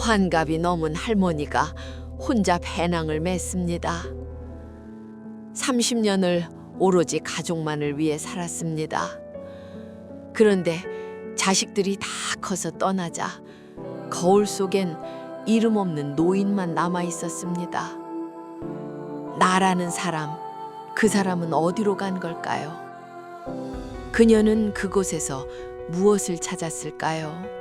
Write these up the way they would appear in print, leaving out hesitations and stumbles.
환갑이 넘은 할머니가 혼자 배낭을 맸습니다. 30년을 오로지 가족만을 위해 살았습니다. 그런데 자식들이 다 커서 떠나자 거울 속엔 이름 없는 노인만 남아 있었습니다. 나라는 사람, 그 사람은 어디로 간 걸까요? 그녀는 그곳에서 무엇을 찾았을까요?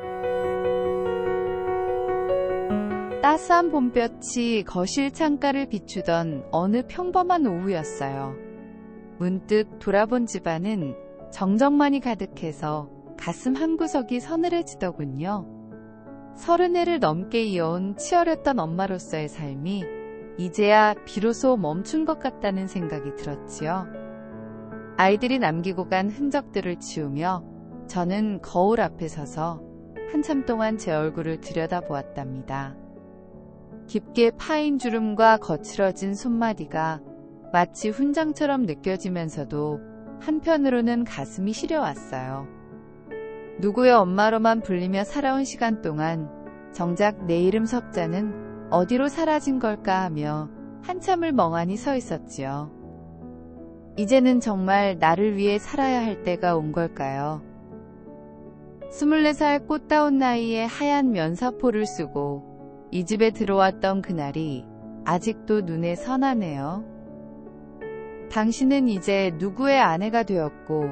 따스한 봄볕이 거실 창가를 비추던 어느 평범한 오후였어요. 문득 돌아본 집안은 정적만이 가득해서 가슴 한구석이 서늘해지더군요. 30해를 넘게 이어온 치열했던 엄마로서의 삶이 이제야 비로소 멈춘 것 같다는 생각이 들었지요. 아이들이 남기고 간 흔적들을 치우며 저는 거울 앞에 서서 한참 동안 제 얼굴을 들여다보았답니다. 깊게 파인 주름과 거칠어진 손마디가 마치 훈장처럼 느껴지면서도 한편으로는 가슴이 시려왔어요. 누구의 엄마로만 불리며 살아온 시간 동안 정작 내 이름 석자는 어디로 사라진 걸까 하며 한참을 멍하니 서 있었지요. 이제는 정말 나를 위해 살아야 할 때가 온 걸까요? 24살 꽃다운 나이에 하얀 면사포를 쓰고 이 집에 들어왔던 그날이 아직도 눈에 선하네요. 당신은 이제 누구의 아내가 되었고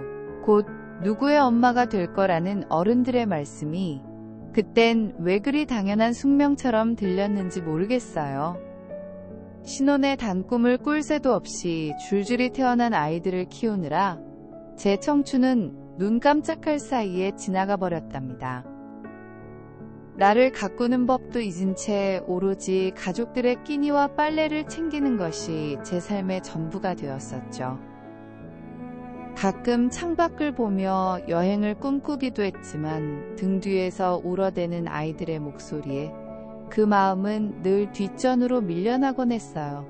곧 누구의 엄마가 될 거라는 어른들의 말씀이 그땐 왜 그리 당연한 숙명처럼 들렸는지 모르겠어요. 신혼의 단꿈을 꿀 새도 없이 줄줄이 태어난 아이들을 키우느라 제 청춘은 눈 깜짝할 사이에 지나가 버렸답니다. 나를 가꾸는 법도 잊은 채 오로지 가족들의 끼니와 빨래를 챙기는 것이 제 삶의 전부가 되었었죠. 가끔 창밖을 보며 여행을 꿈꾸기도 했지만 등 뒤에서 울어대는 아이들의 목소리에 그 마음은 늘 뒷전으로 밀려나곤 했어요.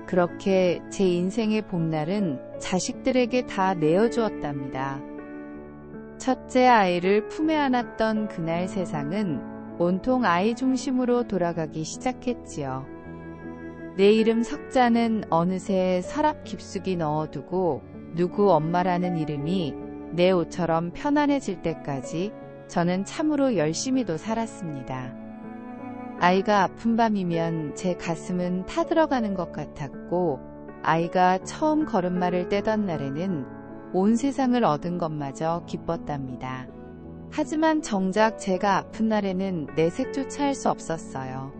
그렇게 제 인생의 봄날은 자식들에게 다 내어주었답니다. 첫째 아이를 품에 안았던 그날 세상은 온통 아이 중심으로 돌아가기 시작했지요. 내 이름 석자는 어느새 서랍 깊숙이 넣어두고 누구 엄마라는 이름이 내 옷처럼 편안해질 때까지 저는 참으로 열심히도 살았습니다. 아이가 아픈 밤이면 제 가슴은 타들어가는 것 같았고 아이가 처음 걸음마를 떼던 날에는 온 세상을 얻은 것마저 기뻤답니다. 하지만 정작 제가 아픈 날에는 내색조차 할 수 없었어요.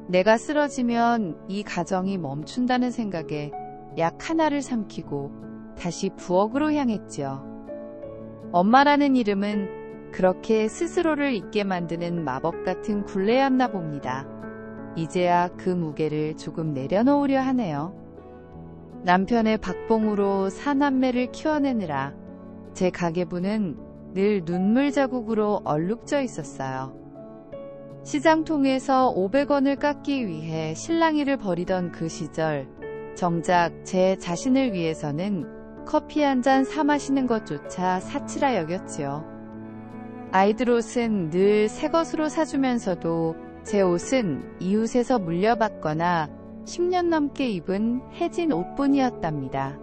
내가 쓰러지면 이 가정이 멈춘다는 생각에 약 하나를 삼키고 다시 부엌으로 향했지요. 엄마라는 이름은 그렇게 스스로를 잊게 만드는 마법 같은 굴레였나 봅니다. 이제야 그 무게를 조금 내려놓으려 하네요. 남편의 박봉으로 사남매를 키워내느라 제 가계부는 늘 눈물 자국으로 얼룩져 있었어요. 시장통에서 500원을 깎기 위해 실랑이를 벌이던 그 시절, 정작 제 자신을 위해서는 커피 한 잔 사 마시는 것조차 사치라 여겼지요. 아이들 옷은 늘 새 것으로 사주면서도 제 옷은 이웃에서 물려받거나 10년 넘게 입은 해진 옷뿐이었답니다.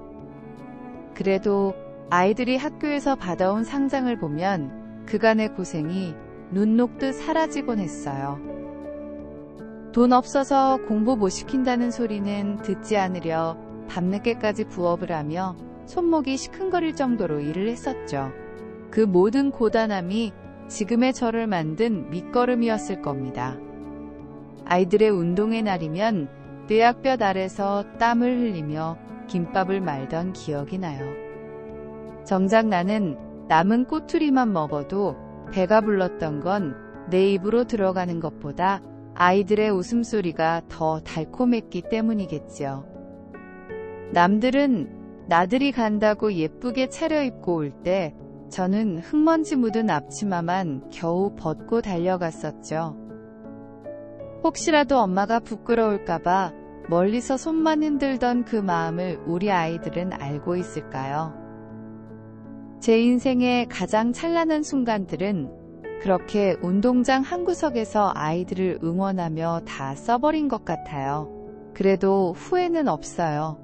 그래도 아이들이 학교에서 받아온 상장을 보면 그간의 고생이 눈 녹듯 사라지곤 했어요. 돈 없어서 공부 못 시킨다는 소리는 듣지 않으려 밤늦게까지 부업을 하며 손목이 시큰거릴 정도로 일을 했었죠. 그 모든 고단함이 지금의 저를 만든 밑거름이었을 겁니다. 아이들의 운동의 날이면 뇌약볕 아래서 땀을 흘리며 김밥을 말던 기억이 나요. 정작 나는 남은 꼬투리만 먹어도 배가 불렀던 건 내 입으로 들어가는 것보다 아이들의 웃음소리가 더 달콤했기 때문이겠지요. 남들은 나들이 간다고 예쁘게 차려입고 올 때 저는 흙먼지 묻은 앞치마만 겨우 벗고 달려갔었죠. 혹시라도 엄마가 부끄러울까봐 멀리서 손만 흔들던 그 마음을 우리 아이들은 알고 있을까요? 제 인생의 가장 찬란한 순간들은 그렇게 운동장 한 구석에서 아이들을 응원하며 다 써버린 것 같아요. 그래도 후회는 없어요.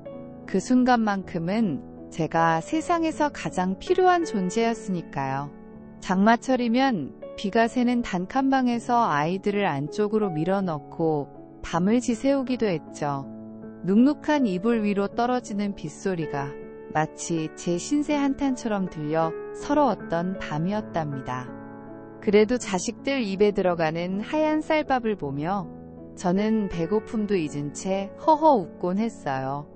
그 순간만큼은 제가 세상에서 가장 필요한 존재였으니까요. 장마철이면 비가 새는 단칸방에서 아이들을 안쪽으로 밀어넣고 밤을 지새우기도 했죠. 눅눅한 이불 위로 떨어지는 빗소리가 마치 제 신세 한탄처럼 들려 서러웠던 밤이었답니다. 그래도 자식들 입에 들어가는 하얀 쌀밥을 보며 저는 배고픔도 잊은 채 허허 웃곤 했어요.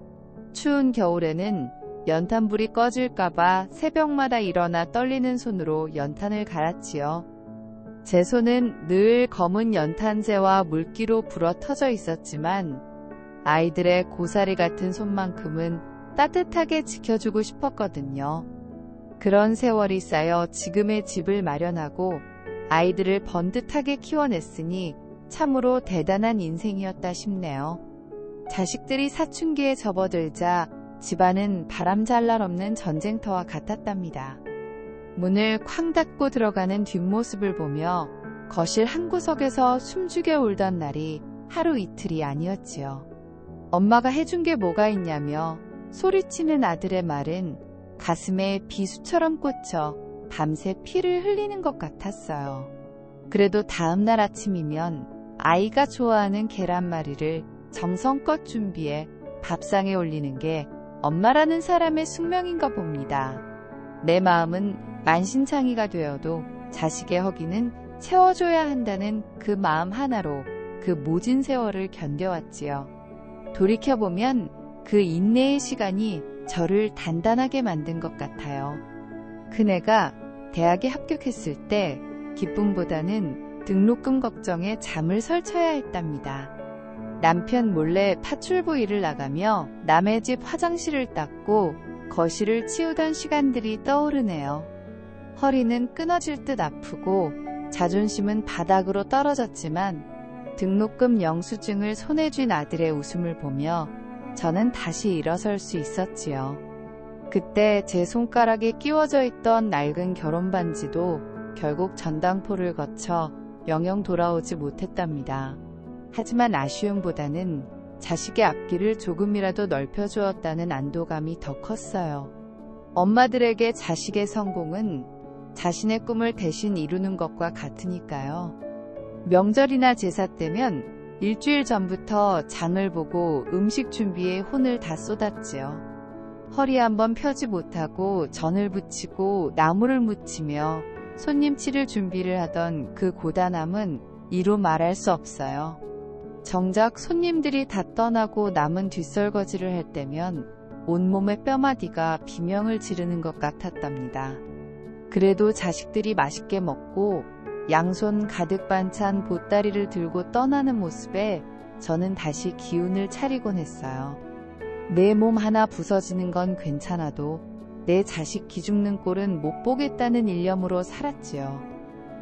추운 겨울에는 연탄불이 꺼질까봐 새벽마다 일어나 떨리는 손으로 연탄을 갈았지요. 제 손은 늘 검은 연탄재와 물기로 불어 터져 있었지만 아이들의 고사리 같은 손만큼은 따뜻하게 지켜주고 싶었거든요. 그런 세월이 쌓여 지금의 집을 마련하고 아이들을 번듯하게 키워냈으니 참으로 대단한 인생이었다 싶네요. 자식들이 사춘기에 접어들자 집안은 바람잘 날 없는 전쟁터와 같았답니다. 문을 쾅 닫고 들어가는 뒷모습을 보며 거실 한 구석에서 숨죽여 울던 날이 하루 이틀이 아니었지요. 엄마가 해준 게 뭐가 있냐며 소리치는 아들의 말은 가슴에 비수처럼 꽂혀 밤새 피를 흘리는 것 같았어요. 그래도 다음날 아침이면 아이가 좋아하는 계란말이를 정성껏 준비해 밥상에 올리는 게 엄마라는 사람의 숙명인가 봅니다. 내 마음은 만신창이가 되어도 자식의 허기는 채워줘야 한다는 그 마음 하나로 그 모진 세월을 견뎌왔지요. 돌이켜보면 그 인내의 시간이 저를 단단하게 만든 것 같아요. 그네가 대학에 합격했을 때 기쁨보다는 등록금 걱정에 잠을 설쳐야 했답니다. 남편 몰래 파출부 일을 나가며 남의 집 화장실을 닦고 거실을 치우던 시간들이 떠오르네요. 허리는 끊어질 듯 아프고 자존심은 바닥으로 떨어졌지만 등록금 영수증을 손에 쥔 아들의 웃음을 보며 저는 다시 일어설 수 있었지요. 그때 제 손가락에 끼워져 있던 낡은 결혼반지도 결국 전당포를 거쳐 영영 돌아오지 못했답니다. 하지만 아쉬움보다는 자식의 앞길을 조금이라도 넓혀주었다는 안도감이 더 컸어요. 엄마들에게 자식의 성공은 자신의 꿈을 대신 이루는 것과 같으니까요. 명절이나 제사 때면 일주일 전부터 장을 보고 음식 준비에 혼을 다 쏟았지요. 허리 한번 펴지 못하고 전을 붙이고 나무를 묻히며 손님 치를 준비를 하던 그 고단함은 이루 말할 수 없어요. 정작 손님들이 다 떠나고 남은 뒷설거지를 할 때면 온몸의 뼈마디가 비명을 지르는 것 같았답니다. 그래도 자식들이 맛있게 먹고 양손 가득 반찬 보따리를 들고 떠나는 모습에 저는 다시 기운을 차리곤 했어요. 내 몸 하나 부서지는 건 괜찮아도 내 자식 기죽는 꼴은 못 보겠다는 일념으로 살았지요.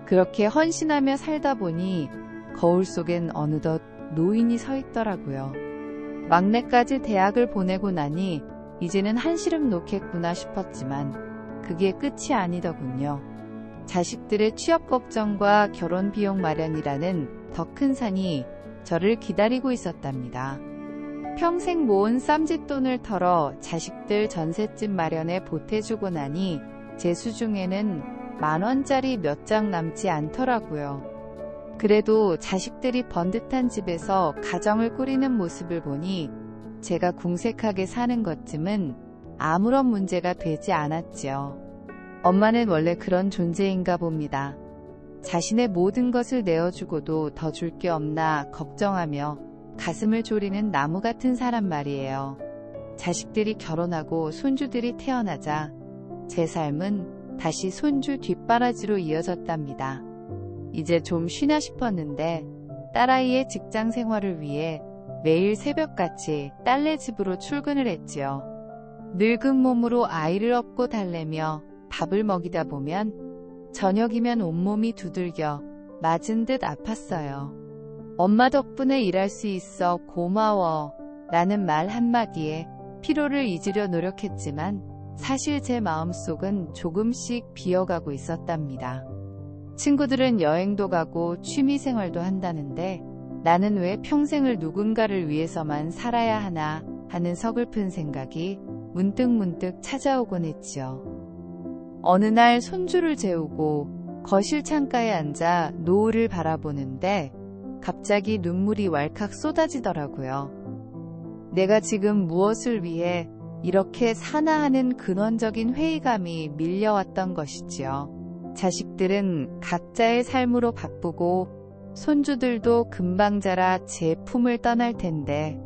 그렇게 헌신하며 살다 보니 거울 속엔 어느덧 노인이 서 있더라고요. 막내까지 대학을 보내고 나니 이제는 한시름 놓겠구나 싶었지만 그게 끝이 아니더군요. 자식들의 취업 걱정과 결혼 비용 마련이라는 더 큰 산이 저를 기다리고 있었답니다. 평생 모은 쌈짓돈을 털어 자식들 전셋집 마련에 보태주고 나니 제 수중에는 10,000원짜리 몇 장 남지 않더라고요. 그래도 자식들이 번듯한 집에서 가정을 꾸리는 모습을 보니 제가 궁색하게 사는 것쯤은 아무런 문제가 되지 않았지요. 엄마는 원래 그런 존재인가 봅니다. 자신의 모든 것을 내어주고도 더 줄 게 없나 걱정하며 가슴을 졸이는 나무 같은 사람 말이에요. 자식들이 결혼하고 손주들이 태어나자 제 삶은 다시 손주 뒷바라지로 이어졌답니다. 이제 좀 쉬나 싶었는데 딸아이의 직장 생활을 위해 매일 새벽같이 딸네 집으로 출근을 했지요. 늙은 몸으로 아이를 업고 달래며 밥을 먹이다 보면 저녁이면 온몸이 두들겨 맞은 듯 아팠어요. 엄마 덕분에 일할 수 있어 고마워 라는 말 한마디에 피로를 잊으려 노력했지만 사실 제 마음속은 조금씩 비어가고 있었답니다. 친구들은 여행도 가고 취미생활도 한다는데 나는 왜 평생을 누군가를 위해서만 살아야 하나 하는 서글픈 생각이 문득문득 찾아오곤 했지요. 어느 날 손주를 재우고 거실 창가에 앉아 노을을 바라보는데 갑자기 눈물이 왈칵 쏟아지더라고요. 내가 지금 무엇을 위해 이렇게 사나 하는 근원적인 회의감이 밀려왔던 것이지요. 자식들은 각자의 삶으로 바쁘고 손주들도 금방 자라 제 품을 떠날 텐데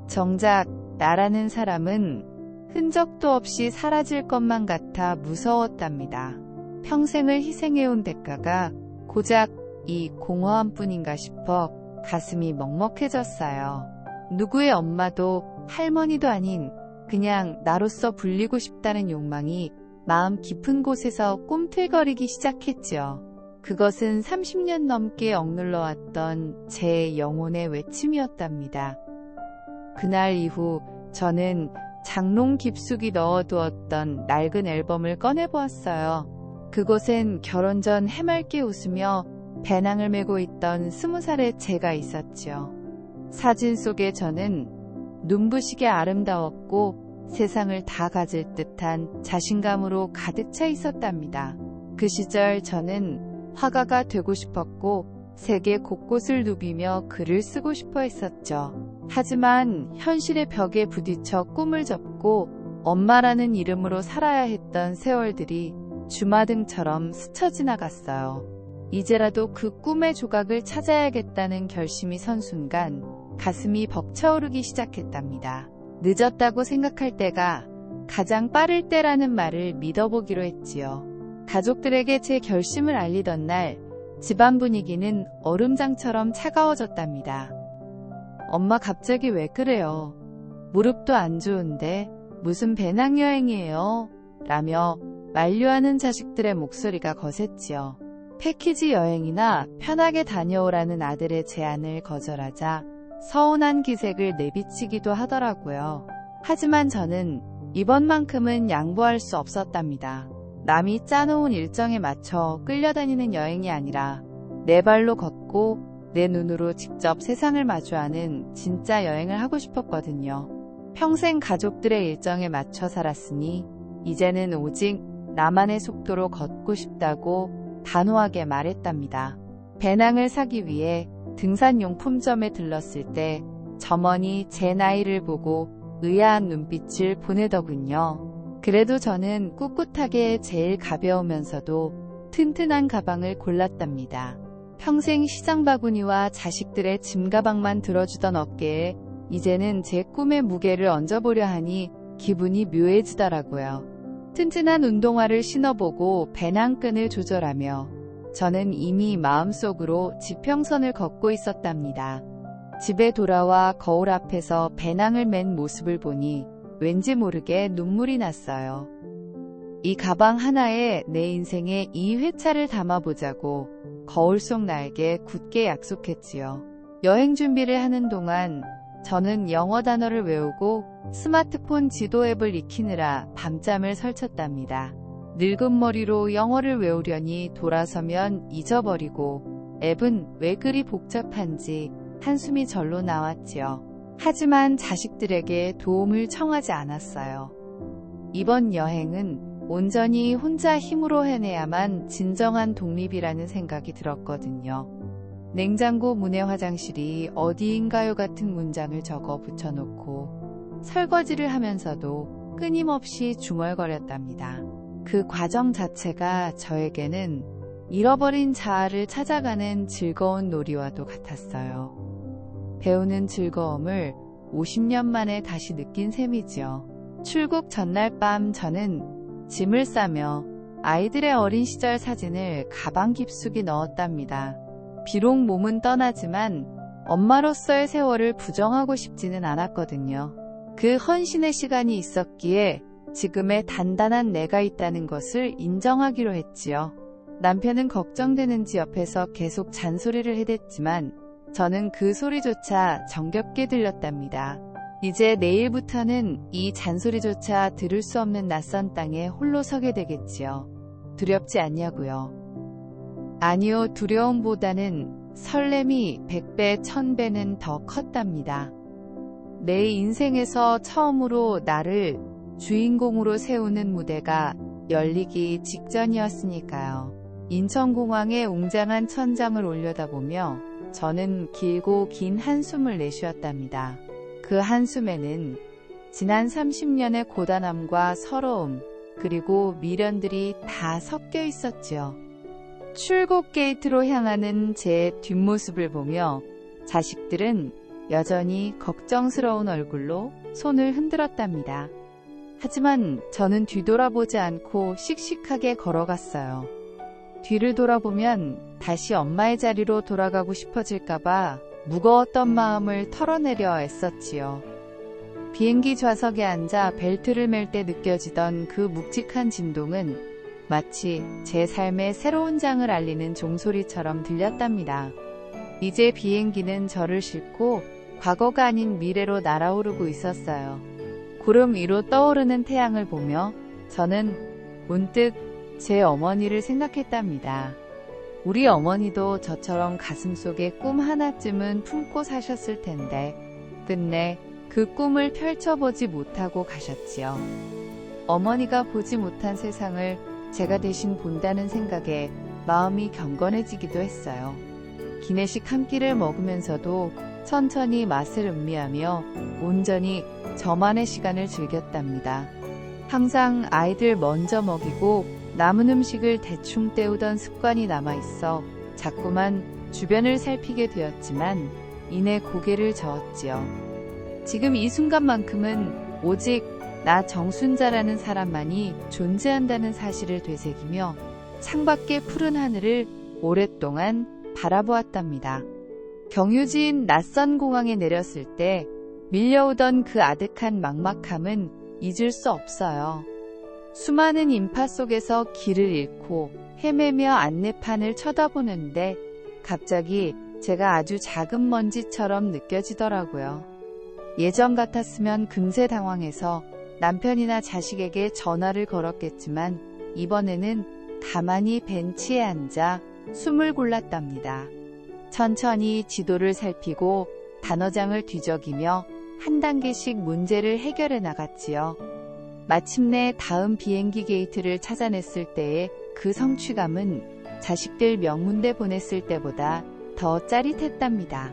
정작 나라는 사람은 흔적도 없이 사라질 것만 같아 무서웠답니다. 평생을 희생해온 대가가 고작 이 공허한 뿐인가 싶어 가슴이 먹먹해졌어요. 누구의 엄마도 할머니도 아닌 그냥 나로서 불리고 싶다는 욕망이 마음 깊은 곳에서 꿈틀거리기 시작했지요. 그것은 30년 넘게 억눌러왔던 제 영혼의 외침이었답니다. 그날 이후 저는 장롱 깊숙이 넣어두었던 낡은 앨범을 꺼내보았어요. 그곳엔 결혼 전 해맑게 웃으며 배낭을 메고 있던 20살의 제가 있었지요. 사진 속의 저는 눈부시게 아름다웠고 세상을 다 가질 듯한 자신감으로 가득 차 있었답니다. 그 시절 저는 화가가 되고 싶었고 세계 곳곳을 누비며 글을 쓰고 싶어 했었죠. 하지만 현실의 벽에 부딪혀 꿈을 접고 엄마라는 이름으로 살아야 했던 세월들이 주마등처럼 스쳐 지나갔어요. 이제라도 그 꿈의 조각을 찾아야겠다는 결심이 선 순간 가슴이 벅차오르기 시작했답니다. 늦었다고 생각할 때가 가장 빠를 때라는 말을 믿어보기로 했지요. 가족들에게 제 결심을 알리던 날 집안 분위기는 얼음장처럼 차가워졌답니다. 엄마 갑자기 왜 그래요? 무릎도 안 좋은데 무슨 배낭여행이에요? 라며 만류하는 자식들의 목소리가 거셌지요. 패키지 여행이나 편하게 다녀오라는 아들의 제안을 거절하자 서운한 기색을 내비치기도 하더라고요. 하지만 저는 이번만큼은 양보할 수 없었답니다. 남이 짜놓은 일정에 맞춰 끌려다니는 여행이 아니라 내 발로 걷고 내 눈으로 직접 세상을 마주하는 진짜 여행을 하고 싶었거든요. 평생 가족들의 일정에 맞춰 살았으니 이제는 오직 나만의 속도로 걷고 싶다고 단호하게 말했답니다. 배낭을 사기 위해 등산용품점에 들렀을 때 점원이 제 나이를 보고 의아한 눈빛을 보내더군요. 그래도 저는 꿋꿋하게 제일 가벼우면서도 튼튼한 가방을 골랐답니다. 평생 시장 바구니와 자식들의 짐 가방만 들어주던 어깨에 이제는 제 꿈의 무게를 얹어보려 하니 기분이 묘해지더라고요. 튼튼한 운동화를 신어보고 배낭끈을 조절하며 저는 이미 마음속으로 지평선을 걷고 있었답니다. 집에 돌아와 거울 앞에서 배낭을 맨 모습을 보니 왠지 모르게 눈물이 났어요. 이 가방 하나에 내 인생의 이 회차를 담아보자고 거울 속 나에게 굳게 약속했지요. 여행 준비를 하는 동안 저는 영어 단어를 외우고 스마트폰 지도 앱을 익히느라 밤잠을 설쳤답니다. 늙은 머리로 영어를 외우려니 돌아서면 잊어버리고 앱은 왜 그리 복잡한지 한숨이 절로 나왔지요. 하지만 자식들에게 도움을 청하지 않았어요. 이번 여행은 온전히 혼자 힘으로 해내야만 진정한 독립이라는 생각이 들었거든요. 냉장고 문의 화장실이 어디인가요 같은 문장을 적어 붙여놓고 설거지를 하면서도 끊임없이 중얼거렸답니다. 그 과정 자체가 저에게는 잃어버린 자아를 찾아가는 즐거운 놀이와도 같았어요. 배우는 즐거움을 50년 만에 다시 느낀 셈이지요. 출국 전날 밤 저는 짐을 싸며 아이들의 어린 시절 사진을 가방 깊숙이 넣었답니다. 비록 몸은 떠나지만 엄마로서의 세월을 부정하고 싶지는 않았거든요. 그 헌신의 시간이 있었기에 지금의 단단한 내가 있다는 것을 인정하기로 했지요. 남편은 걱정되는지 옆에서 계속 잔소리를 해댔지만 저는 그 소리조차 정겹게 들렸답니다. 이제 내일부터는 이 잔소리조차 들을 수 없는 낯선 땅에 홀로 서게 되겠지요. 두렵지 않냐고요. 아니요, 두려움보다는 설렘이 100배, 1000배는 더 컸답니다. 내 인생에서 처음으로 나를 주인공으로 세우는 무대가 열리기 직전이었으니까요. 인천공항의 웅장한 천장을 올려다보며 저는 길고 긴 한숨을 내쉬었답니다. 그 한숨에는 지난 30년의 고단함과 서러움, 그리고 미련들이 다 섞여 있었지요. 출국 게이트로 향하는 제 뒷모습을 보며 자식들은 여전히 걱정스러운 얼굴로 손을 흔들었답니다. 하지만 저는 뒤돌아보지 않고 씩씩하게 걸어갔어요. 뒤를 돌아보면 다시 엄마의 자리로 돌아가고 싶어질까봐 무거웠던 마음을 털어내려 애썼지요. 비행기 좌석에 앉아 벨트를 맬 때 느껴지던 그 묵직한 진동은 마치 제 삶의 새로운 장을 알리는 종소리처럼 들렸답니다. 이제 비행기는 저를 싣고 과거가 아닌 미래로 날아오르고 있었어요. 구름 위로 떠오르는 태양을 보며 저는 문득 제 어머니를 생각했답니다. 우리 어머니도 저처럼 가슴속에 꿈 하나쯤은 품고 사셨을 텐데 끝내 그 꿈을 펼쳐보지 못하고 가셨지요. 어머니가 보지 못한 세상을 제가 대신 본다는 생각에 마음이 경건해지기도 했어요. 기내식 한 끼를 먹으면서도 천천히 맛을 음미하며 온전히 저만의 시간을 즐겼답니다. 항상 아이들 먼저 먹이고 남은 음식을 대충 때우던 습관이 남아있어 자꾸만 주변을 살피게 되었지만 이내 고개를 저었지요. 지금 이 순간만큼은 오직 나 정순자라는 사람만이 존재한다는 사실을 되새기며 창밖의 푸른 하늘을 오랫동안 바라보았답니다. 경유지인 낯선 공항에 내렸을 때 밀려오던 그 아득한 막막함은 잊을 수 없어요. 수많은 인파 속에서 길을 잃고 헤매며 안내판을 쳐다보는데 갑자기 제가 아주 작은 먼지처럼 느껴지더라고요. 예전 같았으면 금세 당황해서 남편이나 자식에게 전화를 걸었겠지만 이번에는 가만히 벤치에 앉아 숨을 골랐답니다. 천천히 지도를 살피고 단어장을 뒤적이며 한 단계씩 문제를 해결해 나갔지요. 마침내 다음 비행기 게이트를 찾아냈을 때의 그 성취감은 자식들 명문대 보냈을 때보다 더 짜릿했답니다.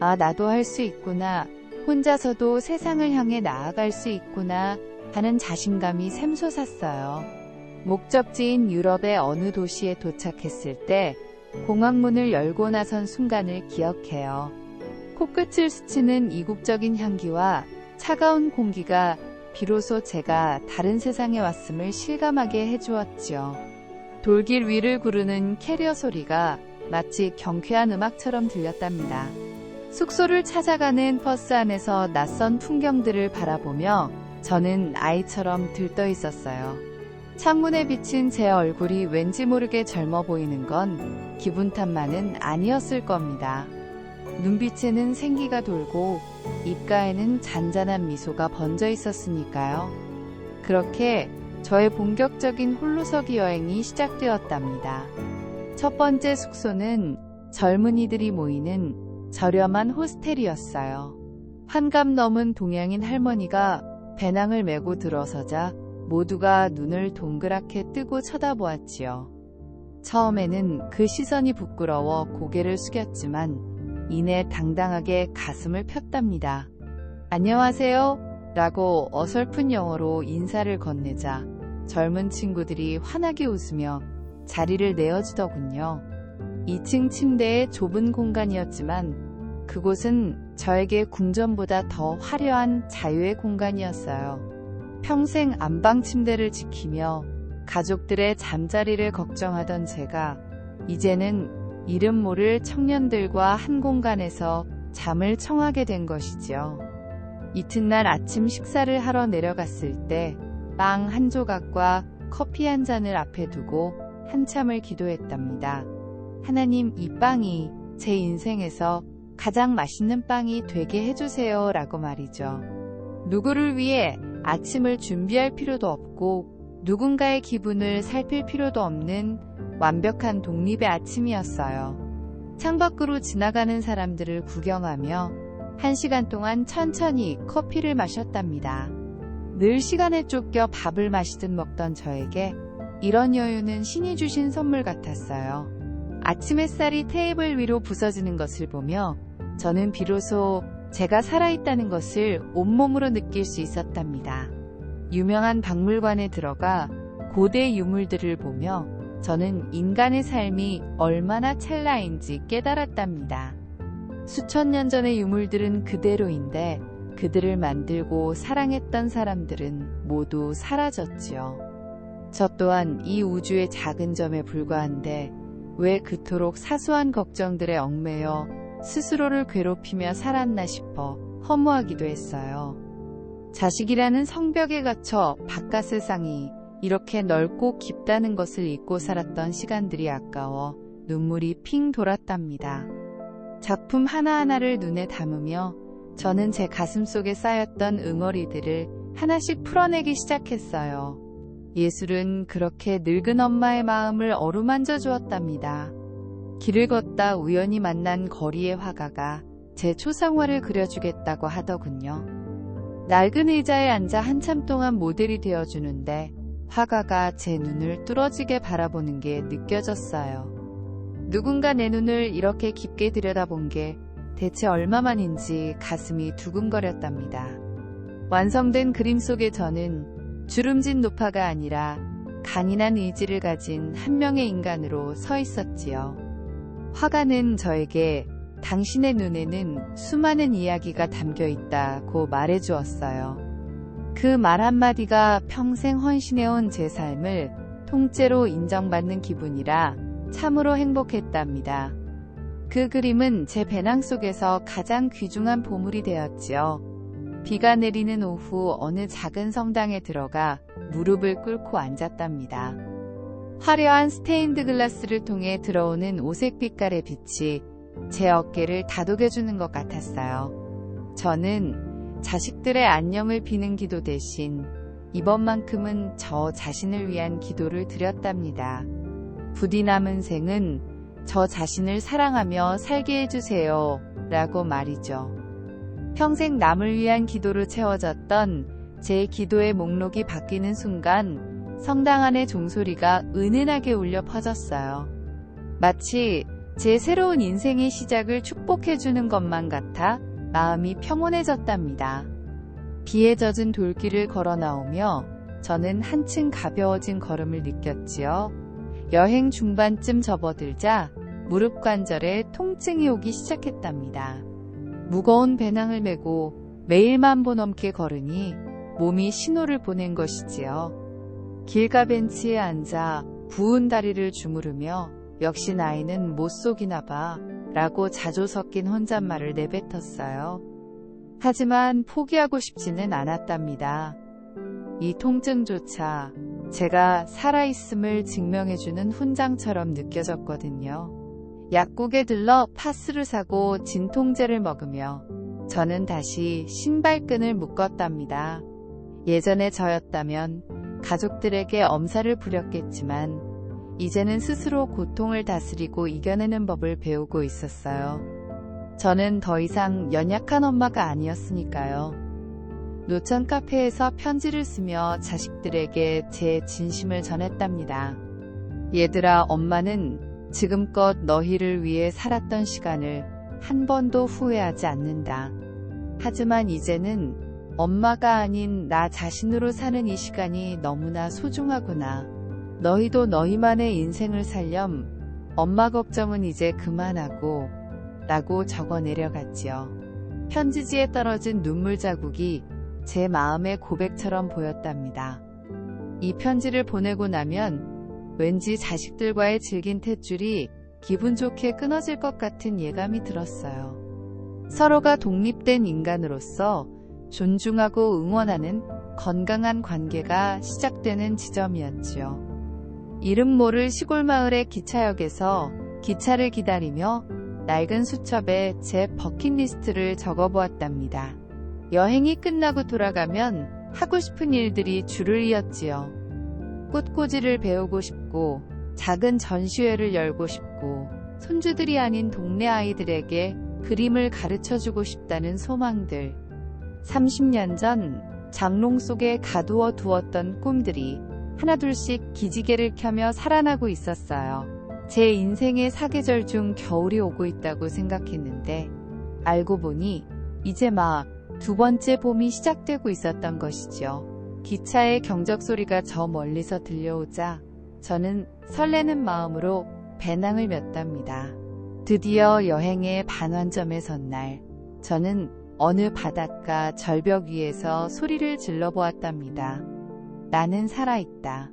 아, 나도 할 수 있구나. 혼자서도 세상을 향해 나아갈 수 있구나 하는 자신감이 샘솟았어요. 목적지인 유럽의 어느 도시에 도착했을 때 공항문을 열고 나선 순간을 기억해요. 코끝을 스치는 이국적인 향기와 차가운 공기가 비로소 제가 다른 세상에 왔음을 실감하게 해주었지요. 돌길 위를 구르는 캐리어 소리가 마치 경쾌한 음악처럼 들렸답니다. 숙소를 찾아가는 버스 안에서 낯선 풍경들을 바라보며 저는 아이처럼 들떠 있었어요. 창문에 비친 제 얼굴이 왠지 모르게 젊어 보이는 건 기분 탓만은 아니었을 겁니다. 눈빛에는 생기가 돌고 입가에는 잔잔한 미소가 번져 있었으니까요. 그렇게 저의 본격적인 홀로서기 여행이 시작되었답니다. 첫 번째 숙소는 젊은이들이 모이는 저렴한 호스텔이었어요. 환갑 넘은 동양인 할머니가 배낭을 메고 들어서자 모두가 눈을 동그랗게 뜨고 쳐다보았지요. 처음에는 그 시선이 부끄러워 고개를 숙였지만 이내 당당하게 가슴을 폈답니다. 안녕하세요 라고 어설픈 영어로 인사를 건네자 젊은 친구들이 환하게 웃으며 자리를 내어주더군요. 2층 침대의 좁은 공간이었지만 그곳은 저에게 궁전보다 더 화려한 자유의 공간이었어요. 평생 안방 침대를 지키며 가족들의 잠자리를 걱정하던 제가 이제는 이름 모를 청년들과 한 공간에서 잠을 청하게 된 것이지요. 이튿날 아침 식사를 하러 내려갔을 때 빵 한 조각과 커피 한 잔을 앞에 두고 한참을 기도했답니다. 하나님, 이 빵이 제 인생에서 가장 맛있는 빵이 되게 해주세요 라고 말이죠. 누구를 위해 아침을 준비할 필요도 없고 누군가의 기분을 살필 필요도 없는 완벽한 독립의 아침이었어요. 창밖으로 지나가는 사람들을 구경하며 1시간 동안 천천히 커피를 마셨답니다. 늘 시간에 쫓겨 밥을 마시듯 먹던 저에게 이런 여유는 신이 주신 선물 같았어요. 아침 햇살이 테이블 위로 부서지는 것을 보며 저는 비로소 제가 살아있다는 것을 온몸으로 느낄 수 있었답니다. 유명한 박물관에 들어가 고대 유물들을 보며 저는 인간의 삶이 얼마나 찰나인지 깨달았답니다. 수천 년 전의 유물들은 그대로인데 그들을 만들고 사랑했던 사람들은 모두 사라졌지요. 저 또한 이 우주의 작은 점에 불과한데 왜 그토록 사소한 걱정들에 얽매여 스스로를 괴롭히며 살았나 싶어 허무하기도 했어요. 자식이라는 성벽에 갇혀 바깥 세상이 이렇게 넓고 깊다는 것을 잊고 살았던 시간들이 아까워 눈물이 핑 돌았답니다. 작품 하나하나를 눈에 담으며 저는 제 가슴 속에 쌓였던 응어리들을 하나씩 풀어내기 시작했어요. 예술은 그렇게 늙은 엄마의 마음을 어루만져 주었답니다. 길을 걷다 우연히 만난 거리의 화가가 제 초상화를 그려주겠다고 하더군요. 낡은 의자에 앉아 한참 동안 모델이 되어주는데 화가가 제 눈을 뚫어지게 바라보는 게 느껴졌어요. 누군가 내 눈을 이렇게 깊게 들여다본 게 대체 얼마만인지 가슴이 두근거렸답니다. 완성된 그림 속에 저는 주름진 노파가 아니라 강인한 의지를 가진 한 명의 인간으로 서 있었지요. 화가는 저에게 당신의 눈에는 수많은 이야기가 담겨 있다고 말해주었어요. 그 말 한마디가 평생 헌신해온 제 삶을 통째로 인정받는 기분이라 참으로 행복했답니다. 그 그림은 제 배낭 속에서 가장 귀중한 보물이 되었지요. 비가 내리는 오후 어느 작은 성당에 들어가 무릎을 꿇고 앉았답니다. 화려한 스테인드 글라스를 통해 들어오는 오색 빛깔의 빛이 제 어깨를 다독여주는 것 같았어요. 저는 자식들의 안녕을 비는 기도 대신 이번만큼은 저 자신을 위한 기도를 드렸답니다. 부디 남은 생은 저 자신을 사랑하며 살게 해주세요 라고 말이죠. 평생 남을 위한 기도로 채워졌던 제 기도의 목록이 바뀌는 순간 성당 안의 종소리가 은은하게 울려 퍼졌어요. 마치 제 새로운 인생의 시작을 축복해주는 것만 같아 마음이 평온해졌답니다. 비에 젖은 돌길을 걸어 나오며 저는 한층 가벼워진 걸음을 느꼈지요. 여행 중반쯤 접어들자 무릎 관절에 통증이 오기 시작했답니다. 무거운 배낭을 메고 매일 10,000보 넘게 걸으니 몸이 신호를 보낸 것이지요. 길가 벤치에 앉아 부은 다리를 주무르며 역시 나이는 못 속이나 봐 라고 자조 섞인 혼잣말을 내뱉었어요. 하지만 포기하고 싶지는 않았답니다. 이 통증조차 제가 살아있음을 증명해주는 훈장처럼 느껴졌거든요. 약국에 들러 파스를 사고 진통제를 먹으며 저는 다시 신발끈을 묶었답니다. 예전에 저였다면 가족들에게 엄살을 부렸겠지만 이제는 스스로 고통을 다스리고 이겨내는 법을 배우고 있었어요. 저는 더 이상 연약한 엄마가 아니었으니까요. 노천 카페에서 편지를 쓰며 자식들에게 제 진심을 전했답니다. 얘들아, 엄마는 지금껏 너희를 위해 살았던 시간을 한 번도 후회하지 않는다. 하지만 이제는 엄마가 아닌 나 자신으로 사는 이 시간이 너무나 소중하구나. 너희도 너희만의 인생을 살렴. 엄마 걱정은 이제 그만하고 라고 적어 내려갔지요. 편지지에 떨어진 눈물 자국이 제 마음의 고백처럼 보였답니다. 이 편지를 보내고 나면 왠지 자식들과의 질긴 탯줄이 기분 좋게 끊어질 것 같은 예감이 들었어요. 서로가 독립된 인간으로서 존중하고 응원하는 건강한 관계가 시작되는 지점이었지요. 이름 모를 시골 마을의 기차역에서 기차를 기다리며 낡은 수첩에 제 버킷리스트를 적어보았답니다. 여행이 끝나고 돌아가면 하고 싶은 일들이 줄을 이었지요. 꽃꽂이를 배우고 싶고 작은 전시회를 열고 싶고 손주들이 아닌 동네 아이들에게 그림을 가르쳐주고 싶다는 소망들. 30년 전 장롱 속에 가두어 두었던 꿈들이 하나둘씩 기지개를 켜며 살아나고 있었어요. 제 인생의 사계절 중 겨울이 오고 있다고 생각했는데 알고 보니 이제 막 두 번째 봄이 시작되고 있었던 것이죠. 기차의 경적 소리가 저 멀리서 들려오자 저는 설레는 마음으로 배낭을 맸답니다. 드디어 여행의 반환점에 선 날, 저는 어느 바닷가 절벽 위에서 소리를 질러보았답니다. 나는 살아있다.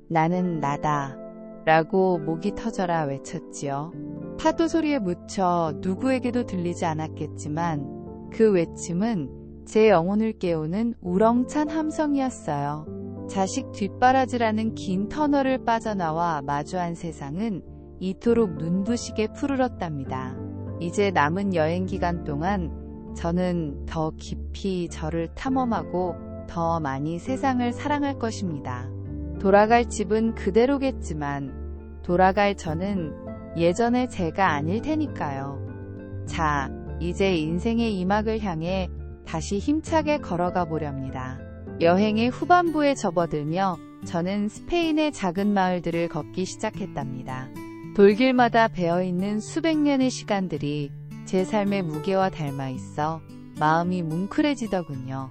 나는 나다. 라고 목이 터져라 외쳤지요. 파도 소리에 묻혀 누구에게도 들리지 않았겠지만 그 외침은 제 영혼을 깨우는 우렁찬 함성이었어요. 자식 뒷바라지라는 긴 터널을 빠져나와 마주한 세상은 이토록 눈부시게 푸르렀답니다. 이제 남은 여행 기간 동안 저는 더 깊이 저를 탐험하고 더 많이 세상을 사랑할 것입니다. 돌아갈 집은 그대로겠지만 돌아갈 저는 예전의 제가 아닐 테니까요. 자, 이제 인생의 이막을 향해 다시 힘차게 걸어가 보렵니다. 여행의 후반부에 접어들며 저는 스페인의 작은 마을들을 걷기 시작했답니다. 돌길마다 배어있는 수백 년의 시간들이 제 삶의 무게와 닮아 있어 마음이 뭉클해지더군요.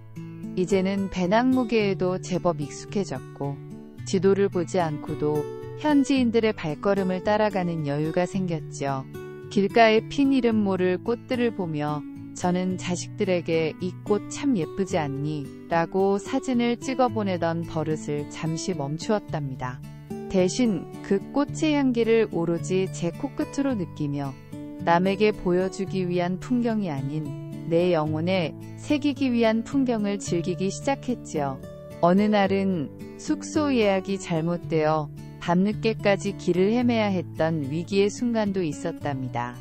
이제는 배낭 무게에도 제법 익숙해졌고 지도를 보지 않고도 현지인들의 발걸음을 따라가는 여유가 생겼죠. 길가에 핀 이름 모를 꽃들을 보며 저는 자식들에게 이 꽃 참 예쁘지 않니? 라고 사진을 찍어 보내던 버릇을 잠시 멈추었답니다. 대신 그 꽃의 향기를 오로지 제 코끝으로 느끼며 남에게 보여주기 위한 풍경이 아닌 내 영혼에 새기기 위한 풍경을 즐기기 시작했지요. 어느 날은 숙소 예약이 잘못되어 밤늦게까지 길을 헤매야 했던 위기의 순간도 있었답니다.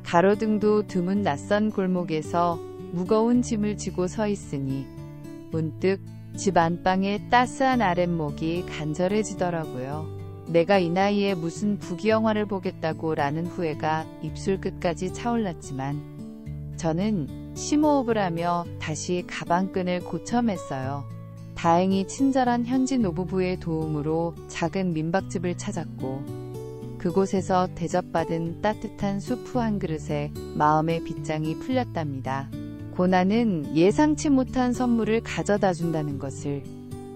가로등도 드문 낯선 골목에서 무거운 짐을 지고 서 있으니 문득 집 안방의 따스한 아랫목이 간절해지더라고요. 내가 이 나이에 무슨 부귀영화를 보겠다고 라는 후회가 입술 끝까지 차올랐지만 저는 심호흡을 하며 다시 가방끈을 고쳐맸어요. 다행히 친절한 현지 노부부의 도움으로 작은 민박집을 찾았고 그곳에서 대접받은 따뜻한 수프 한 그릇에 마음의 빗장이 풀렸답니다. 고난은 예상치 못한 선물을 가져다 준다는 것을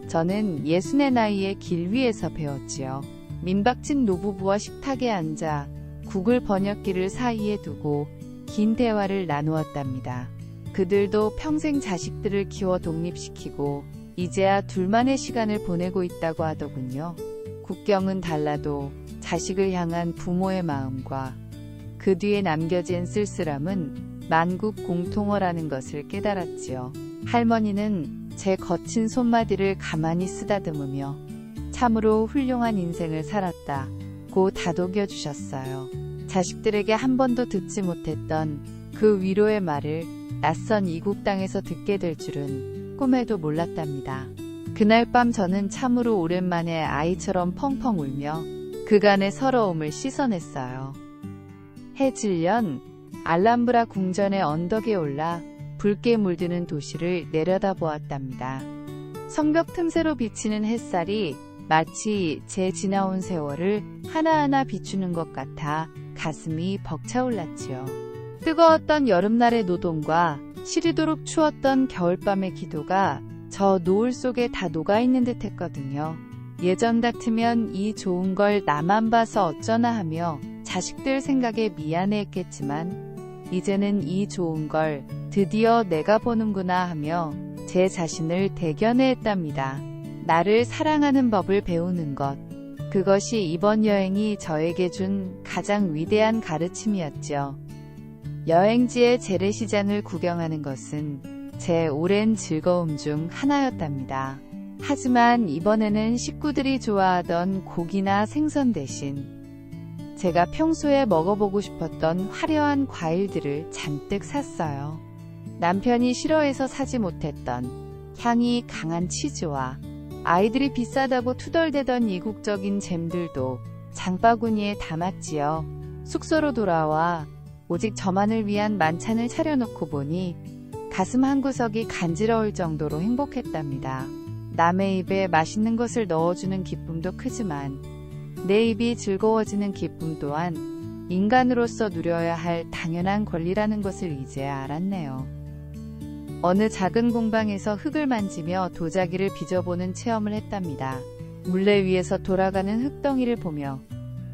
저는 60의 나이에 길 위에서 배웠지요. 민박집 노부부와 식탁에 앉아 구글 번역기를 사이에 두고 긴 대화를 나누었답니다. 그들도 평생 자식들을 키워 독립시키고 이제야 둘만의 시간을 보내고 있다고 하더군요. 국경은 달라도 자식을 향한 부모의 마음과 그 뒤에 남겨진 쓸쓸함은 만국 공통어라는 것을 깨달았지요. 할머니는 제 거친 손마디를 가만히 쓰다듬으며 참으로 훌륭한 인생을 살았다고 다독여 주셨어요. 자식들에게 한 번도 듣지 못했던 그 위로의 말을 낯선 이국 땅에서 듣게 될 줄은 꿈에도 몰랐답니다. 그날 밤 저는 참으로 오랜만에 아이처럼 펑펑 울며 그간의 서러움을 씻어냈어요. 해질녘 알람브라 궁전의 언덕에 올라 붉게 물드는 도시를 내려다보았답니다. 성벽 틈새로 비치는 햇살이 마치 제 지나온 세월을 하나하나 비추는 것 같아 가슴이 벅차올랐지요. 뜨거웠던 여름날의 노동과 시리도록 추웠던 겨울밤의 기도가 저 노을 속에 다 녹아있는 듯 했거든요. 예전 같으면 이 좋은 걸 나만 봐서 어쩌나 하며 자식들 생각에 미안해했겠지만 이제는 이 좋은 걸 드디어 내가 보는구나 하며 제 자신을 대견해했답니다. 나를 사랑하는 법을 배우는 것. 그것이 이번 여행이 저에게 준 가장 위대한 가르침이었죠. 여행지의 재래시장을 구경하는 것은 제 오랜 즐거움 중 하나였답니다. 하지만 이번에는 식구들이 좋아하던 고기나 생선 대신 제가 평소에 먹어보고 싶었던 화려한 과일들을 잔뜩 샀어요. 남편이 싫어해서 사지 못했던 향이 강한 치즈와 아이들이 비싸다고 투덜대던 이국적인 잼들도 장바구니에 담았지요. 숙소로 돌아와 오직 저만을 위한 만찬을 차려놓고 보니 가슴 한구석이 간지러울 정도로 행복했답니다. 남의 입에 맛있는 것을 넣어주는 기쁨도 크지만 내 입이 즐거워지는 기쁨 또한 인간으로서 누려야 할 당연한 권리라는 것을 이제야 알았네요. 어느 작은 공방에서 흙을 만지며 도자기를 빚어보는 체험을 했답니다. 물레 위에서 돌아가는 흙덩이를 보며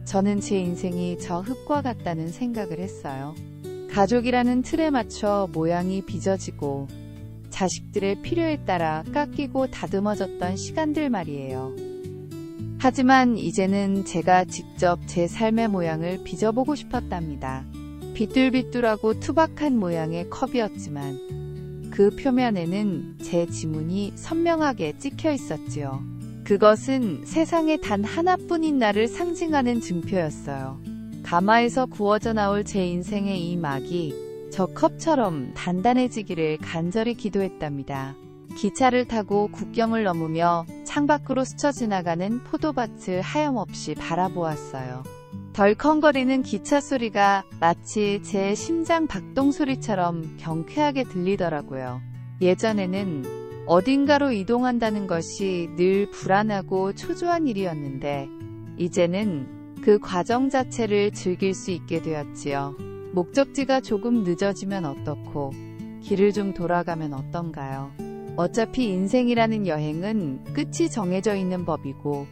저는 제 인생이 저 흙과 같다는 생각을 했어요. 가족이라는 틀에 맞춰 모양이 빚어지고 자식들의 필요에 따라 깎이고 다듬어졌던 시간들 말이에요. 하지만 이제는 제가 직접 제 삶의 모양을 빚어보고 싶었답니다. 비뚤비뚤하고 투박한 모양의 컵이었지만 그 표면에는 제 지문이 선명하게 찍혀 있었지요. 그것은 세상에 단 하나뿐인 나를 상징하는 증표였어요. 가마에서 구워져 나올 제 인생의 이 막이 저 컵처럼 단단해지기를 간절히 기도했답니다. 기차를 타고 국경을 넘으며 창밖으로 스쳐 지나가는 포도밭을 하염없이 바라보았어요. 덜컹거리는 기차 소리가 마치 제 심장 박동 소리처럼 경쾌하게 들리더라고요. 예전에는 어딘가로 이동한다는 것이 늘 불안하고 초조한 일이었는데 이제는 그 과정 자체를 즐길 수 있게 되었지요. 목적지가 조금 늦어지면 어떻고 길을 좀 돌아가면 어떤가요? 어차피 인생이라는 여행은 끝이 정해져 있는 법이고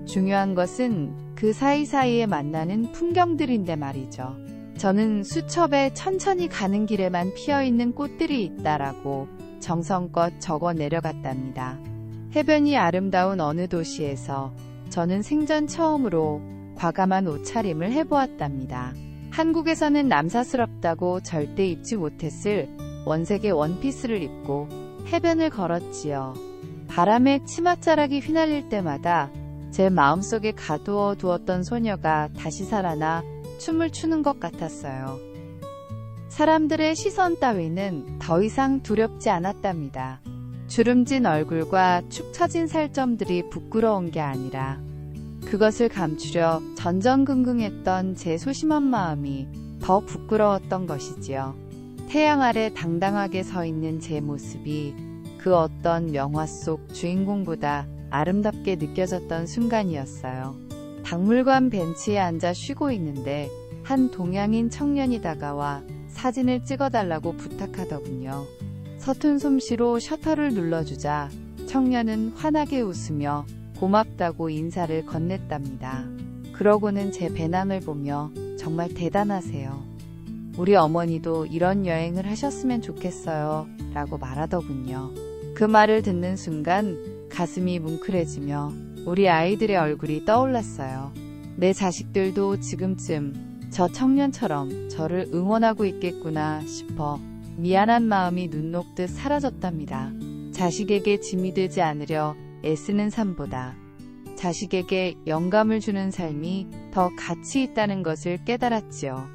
중요한 것은 그 사이사이에 만나는 풍경들인데 말이죠. 저는 수첩에 천천히 가는 길에만 피어있는 꽃들이 있다라고 정성껏 적어 내려갔답니다. 해변이 아름다운 어느 도시에서 저는 생전 처음으로 과감한 옷차림을 해보았답니다. 한국에서는 남사스럽다고 절대 입지 못했을 원색의 원피스를 입고 해변을 걸었지요. 바람에 치맛자락이 휘날릴 때마다 제 마음속에 가두어 두었던 소녀가 다시 살아나 춤을 추는 것 같았어요. 사람들의 시선 따위는 더 이상 두렵지 않았답니다. 주름진 얼굴과 축 처진 살점들이 부끄러운 게 아니라 그것을 감추려 전전긍긍했던 제 소심한 마음이 더 부끄러웠던 것이지요. 태양 아래 당당하게 서 있는 제 모습이 그 어떤 명화 속 주인공보다 아름답게 느껴졌던 순간이었어요. 박물관 벤치에 앉아 쉬고 있는데 한 동양인 청년이 다가와 사진을 찍어달라고 부탁하더군요. 서툰 솜씨로 셔터를 눌러주자 청년은 환하게 웃으며 고맙다고 인사를 건넸답니다. 그러고는 제 배낭을 보며 정말 대단하세요. 우리 어머니도 이런 여행을 하셨으면 좋겠어요. 라고 말하더군요. 그 말을 듣는 순간 가슴이 뭉클해지며 우리 아이들의 얼굴이 떠올랐어요. 내 자식들도 지금쯤 저 청년처럼 저를 응원하고 있겠구나 싶어 미안한 마음이 눈 녹듯 사라졌답니다. 자식에게 짐이 되지 않으려 애쓰는 삶보다 자식에게 영감을 주는 삶이 더 가치 있다는 것을 깨달았지요.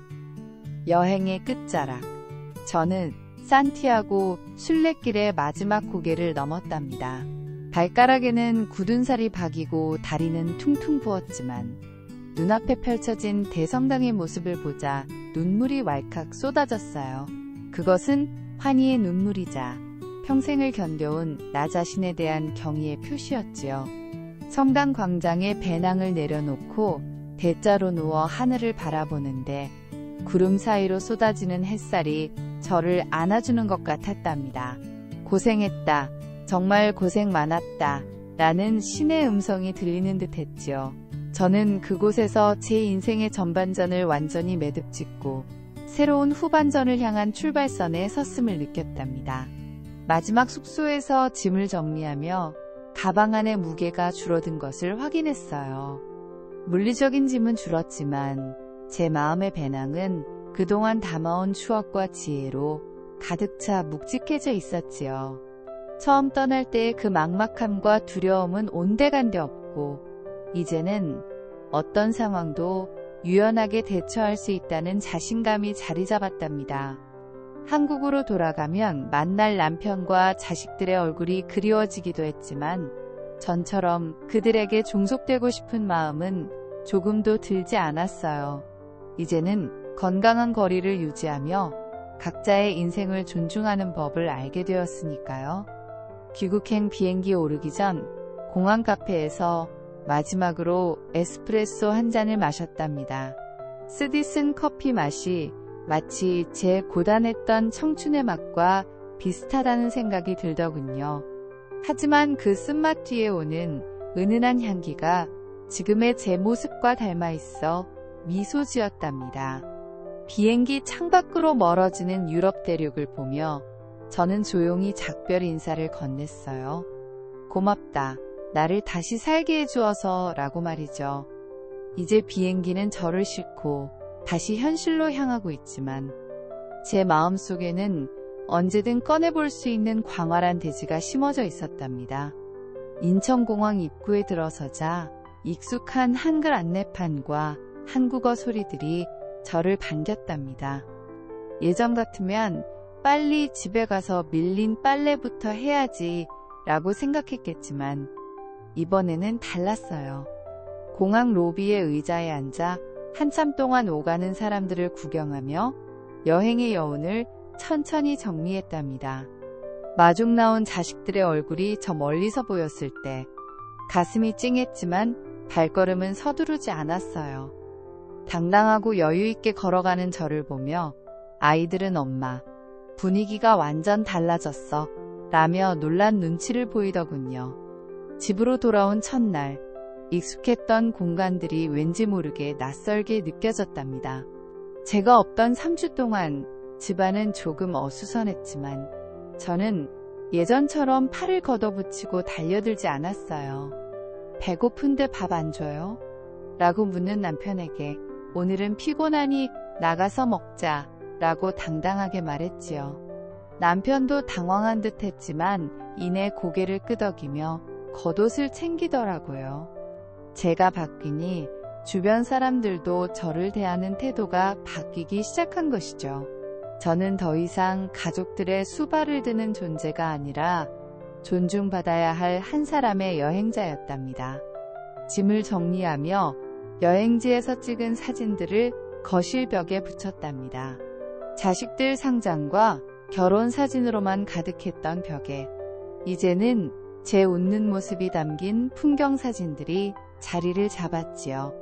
여행의 끝자락. 저는 산티아고 순례길의 마지막 고개를 넘었답니다. 발가락에는 굳은 살이 박이고 다리는 퉁퉁 부었지만 눈앞에 펼쳐진 대성당의 모습을 보자 눈물이 왈칵 쏟아졌어요. 그것은 환희의 눈물이자 평생을 견뎌온 나 자신에 대한 경의의 표시였지요. 성당 광장에 배낭을 내려놓고 대자로 누워 하늘을 바라보는데 구름 사이로 쏟아지는 햇살이 저를 안아주는 것 같았답니다. 고생했다. 정말 고생 많았다. 라는 신의 음성이 들리는 듯 했지요. 저는 그곳에서 제 인생의 전반전을 완전히 매듭짓고 새로운 후반전을 향한 출발선에 섰음을 느꼈답니다. 마지막 숙소에서 짐을 정리하며 가방 안의 무게가 줄어든 것을 확인했어요. 물리적인 짐은 줄었지만 제 마음의 배낭은 그동안 담아온 추억과 지혜로 가득 차 묵직해져 있었지요. 처음 떠날 때의 그 막막함과 두려움은 온데간데 없고 이제는 어떤 상황도 유연하게 대처할 수 있다는 자신감이 자리 잡았답니다. 한국으로 돌아가면 만날 남편과 자식들의 얼굴이 그리워지기도 했지만 전처럼 그들에게 종속되고 싶은 마음은 조금도 들지 않았어요. 이제는 건강한 거리를 유지하며 각자의 인생을 존중하는 법을 알게 되었으니까요. 귀국행 비행기 오르기 전 공항 카페에서 마지막으로 에스프레소 한 잔을 마셨답니다. 쓰디 쓴 커피 맛이 마치 제 고단했던 청춘의 맛과 비슷하다는 생각이 들더군요. 하지만 그 쓴맛 뒤에 오는 은은한 향기가 지금의 제 모습과 닮아 있어 미소 지었답니다. 비행기 창밖으로 멀어지는 유럽 대륙을 보며 저는 조용히 작별 인사를 건넸어요. 고맙다. 나를 다시 살게 해주어서 라고 말이죠. 이제 비행기는 저를 싣고 다시 현실로 향하고 있지만 제 마음속에는 언제든 꺼내볼 수 있는 광활한 대지가 심어져 있었답니다. 인천공항 입구에 들어서자 익숙한 한글 안내판과 한국어 소리들이 저를 반겼답니다. 예전 같으면 빨리 집에 가서 밀린 빨래부터 해야지 라고 생각했겠지만 이번에는 달랐어요. 공항 로비의 의자에 앉아 한참 동안 오가는 사람들을 구경하며 여행의 여운을 천천히 정리했답니다. 마중 나온 자식들의 얼굴이 저 멀리서 보였을 때 가슴이 찡했지만 발걸음은 서두르지 않았어요. 당당하고 여유있게 걸어가는 저를 보며 아이들은 엄마, 분위기가 완전 달라졌어 라며 놀란 눈치를 보이더군요. 집으로 돌아온 첫날, 익숙했던 공간들이 왠지 모르게 낯설게 느껴졌답니다. 제가 없던 3주 동안 집안은 조금 어수선했지만 저는 예전처럼 팔을 걷어붙이고 달려들지 않았어요. 배고픈데 밥 안 줘요? 라고 묻는 남편에게 오늘은 피곤하니 나가서 먹자 라고 당당하게 말했지요. 남편도 당황한 듯 했지만 이내 고개를 끄덕이며 겉옷을 챙기더라고요. 제가 바뀌니 주변 사람들도 저를 대하는 태도가 바뀌기 시작한 것이죠. 저는 더 이상 가족들의 수발을 드는 존재가 아니라 존중받아야 할 한 사람의 여행자였답니다. 짐을 정리하며 여행지에서 찍은 사진들을 거실 벽에 붙였답니다. 자식들 상장과 결혼 사진으로만 가득했던 벽에 이제는 제 웃는 모습이 담긴 풍경 사진들이 자리를 잡았지요.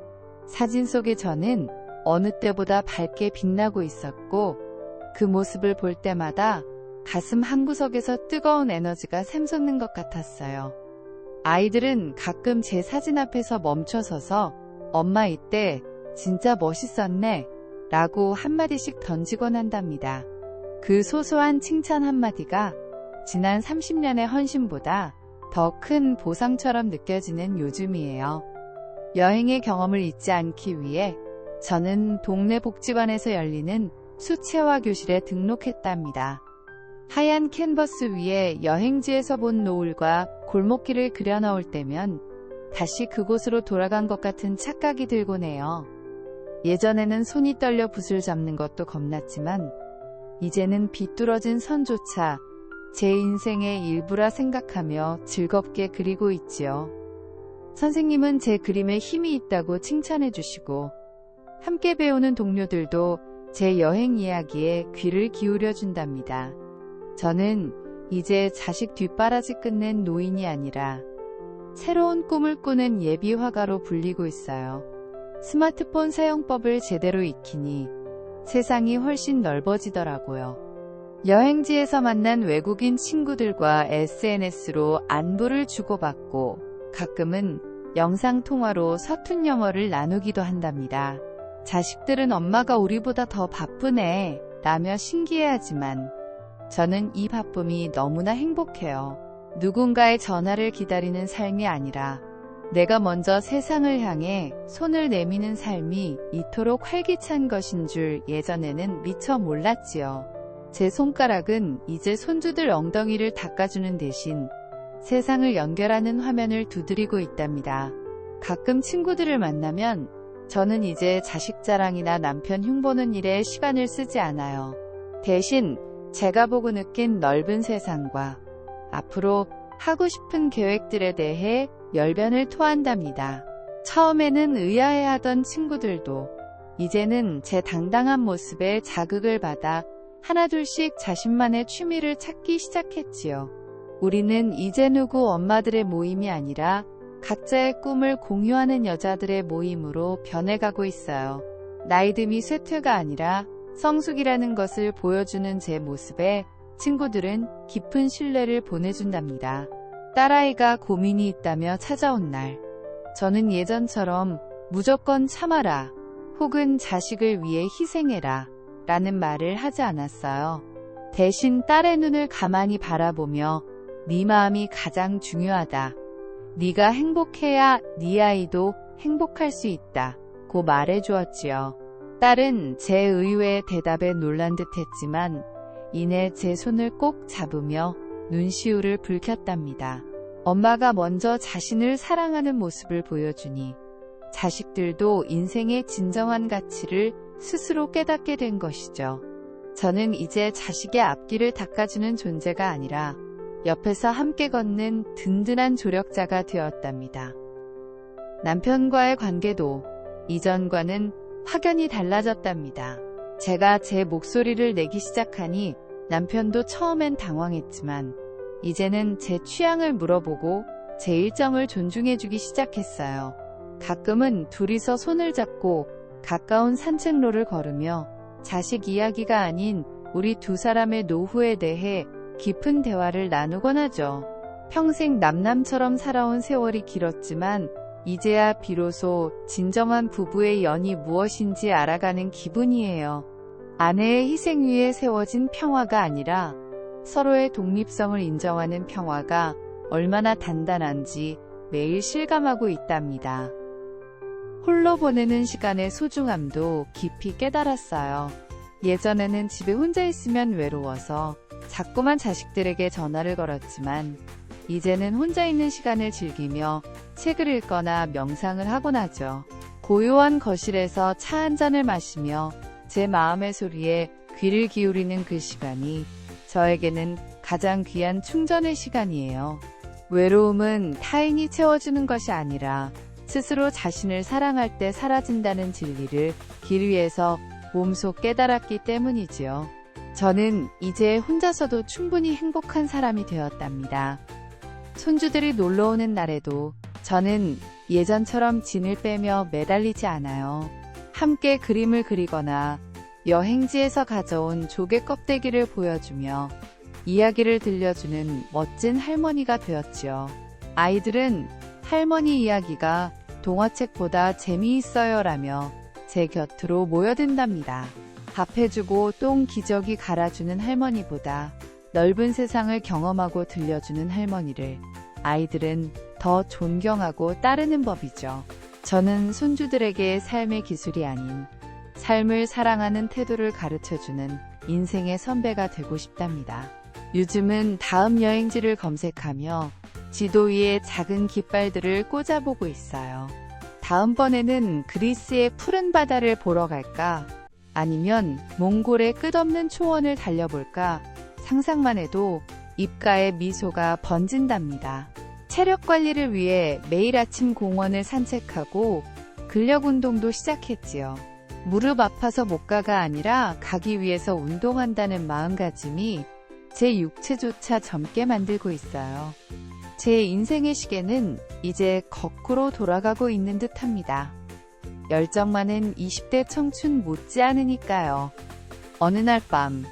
사진 속의 저는 어느 때보다 밝게 빛나고 있었고 그 모습을 볼 때마다 가슴 한구석에서 뜨거운 에너지가 샘솟는 것 같았어요. 아이들은 가끔 제 사진 앞에서 멈춰서서 엄마 이때 진짜 멋있었네 라고 한마디씩 던지곤 한답니다. 그 소소한 칭찬 한마디가 지난 30년의 헌신보다 더 큰 보상처럼 느껴지는 요즘이에요. 여행의 경험을 잊지 않기 위해 저는 동네 복지관에서 열리는 수채화 교실에 등록했답니다. 하얀 캔버스 위에 여행지에서 본 노을과 골목길을 그려넣을 때면 다시 그곳으로 돌아간 것 같은 착각이 들곤 해요. 예전에는 손이 떨려 붓을 잡는 것도 겁났지만 이제는 비뚤어진 선조차 제 인생의 일부라 생각하며 즐겁게 그리고 있지요. 선생님은 제 그림에 힘이 있다고 칭찬해 주시고 함께 배우는 동료들도 제 여행 이야기에 귀를 기울여 준답니다. 저는 이제 자식 뒷바라지 끝낸 노인이 아니라 새로운 꿈을 꾸는 예비 화가로 불리고 있어요. 스마트폰 사용법을 제대로 익히니 세상이 훨씬 넓어지더라고요. 여행지에서 만난 외국인 친구들과 SNS로 안부를 주고받고 가끔은 영상통화로 서툰 영어를 나누기도 한답니다. 자식들은 엄마가 우리보다 더 바쁘네 라며 신기해하지만 저는 이 바쁨이 너무나 행복해요. 누군가의 전화를 기다리는 삶이 아니라 내가 먼저 세상을 향해 손을 내미는 삶이 이토록 활기찬 것인 줄 예전에는 미처 몰랐지요. 제 손가락은 이제 손주들 엉덩이를 닦아주는 대신 세상을 연결하는 화면을 두드리고 있답니다. 가끔 친구들을 만나면 저는 이제 자식 자랑이나 남편 흉보는 일에 시간을 쓰지 않아요. 대신 제가 보고 느낀 넓은 세상과 앞으로 하고 싶은 계획들에 대해 열변을 토한답니다. 처음에는 의아해하던 친구들도 이제는 제 당당한 모습에 자극을 받아 하나둘씩 자신만의 취미를 찾기 시작했지요. 우리는 이제 누구 엄마들의 모임이 아니라 각자의 꿈을 공유하는 여자들의 모임으로 변해가고 있어요. 나이듦이 쇠퇴가 아니라 성숙이라는 것을 보여주는 제 모습에 친구들은 깊은 신뢰를 보내준답니다. 딸아이가 고민이 있다며 찾아온 날, 저는 예전처럼 무조건 참아라 혹은 자식을 위해 희생해라 라는 말을 하지 않았어요. 대신 딸의 눈을 가만히 바라보며 네 마음이 가장 중요하다. 네가 행복해야 네 아이도 행복할 수 있다 고 말해주었지요. 딸은 제 의외의 대답에 놀란 듯 했지만 이내 제 손을 꼭 잡으며 눈시울을 붉혔답니다. 엄마가 먼저 자신을 사랑하는 모습을 보여주니 자식들도 인생의 진정한 가치를 스스로 깨닫게 된 것이죠. 저는 이제 자식의 앞길을 닦아주는 존재가 아니라 옆에서 함께 걷는 든든한 조력자가 되었답니다. 남편과의 관계도 이전과는 확연히 달라졌답니다. 제가 제 목소리를 내기 시작하니 남편도 처음엔 당황했지만 이제는 제 취향을 물어보고 제 일정을 존중해주기 시작했어요. 가끔은 둘이서 손을 잡고 가까운 산책로를 걸으며 자식 이야기가 아닌 우리 두 사람의 노후에 대해 깊은 대화를 나누곤 하죠. 평생 남남처럼 살아온 세월이 길었지만 이제야 비로소 진정한 부부의 연이 무엇인지 알아가는 기분이에요. 아내의 희생 위에 세워진 평화가 아니라 서로의 독립성을 인정하는 평화가 얼마나 단단한지 매일 실감하고 있답니다. 홀로 보내는 시간의 소중함도 깊이 깨달았어요. 예전에는 집에 혼자 있으면 외로워서 자꾸만 자식들에게 전화를 걸었지만 이제는 혼자 있는 시간을 즐기며 책을 읽거나 명상을 하곤 하죠. 고요한 거실에서 차 한 잔을 마시며 제 마음의 소리에 귀를 기울이는 그 시간이 저에게는 가장 귀한 충전의 시간이에요. 외로움은 타인이 채워주는 것이 아니라 스스로 자신을 사랑할 때 사라진다는 진리를 길 위에서 몸소 깨달았기 때문이지요. 저는 이제 혼자서도 충분히 행복한 사람이 되었답니다. 손주들이 놀러오는 날에도 저는 예전처럼 진을 빼며 매달리지 않아요. 함께 그림을 그리거나 여행지에서 가져온 조개 껍데기를 보여주며 이야기를 들려주는 멋진 할머니가 되었지요. 아이들은 할머니 이야기가 동화책보다 재미있어요 라며 제 곁으로 모여든답니다. 밥 해주고 똥 기저귀 갈아주는 할머니보다 넓은 세상을 경험하고 들려주는 할머니를 아이들은 더 존경하고 따르는 법이죠. 저는 손주들에게 삶의 기술이 아닌 삶을 사랑하는 태도를 가르쳐주는 인생의 선배가 되고 싶답니다. 요즘은 다음 여행지를 검색하며 지도 위에 작은 깃발들을 꽂아보고 있어요. 다음번에는 그리스의 푸른 바다를 보러 갈까? 아니면 몽골의 끝없는 초원을 달려볼까? 상상만 해도 입가에 미소가 번진답니다. 체력 관리를 위해 매일 아침 공원을 산책하고 근력 운동도 시작했지요. 무릎 아파서 못 가가 아니라 가기 위해서 운동한다는 마음가짐이 제 육체조차 젊게 만들고 있어요. 제 인생의 시계는 이제 거꾸로 돌아가고 있는 듯합니다. 열정 많은 20대 청춘 못지않으니까요. 어느 날 밤